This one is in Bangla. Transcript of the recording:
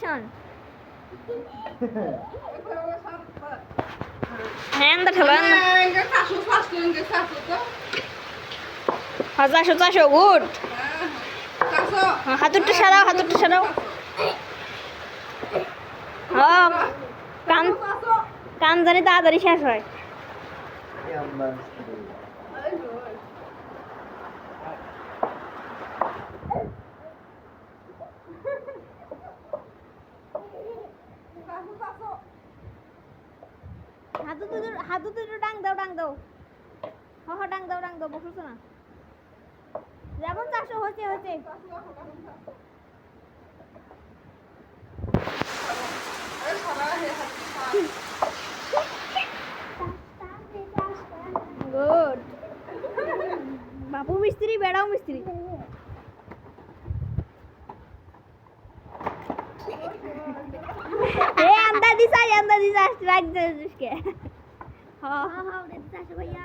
অ্যাকশন হ্যাঁ দা ঠেলো হাজার চারশো গুড হাতুরটা সারাও হ্যাঁ কান জানি তাড়াতাড়ি শেষ হয় হাতু দুটো ডাং দাও হ ডাং দাও বসছো না যেমন 400 হচ্ছে গুড বাপু মিস্ত্রি বেড়াও মিস্ত্রি अंदाजी सा राख दे उसके हाँ हाँ भैया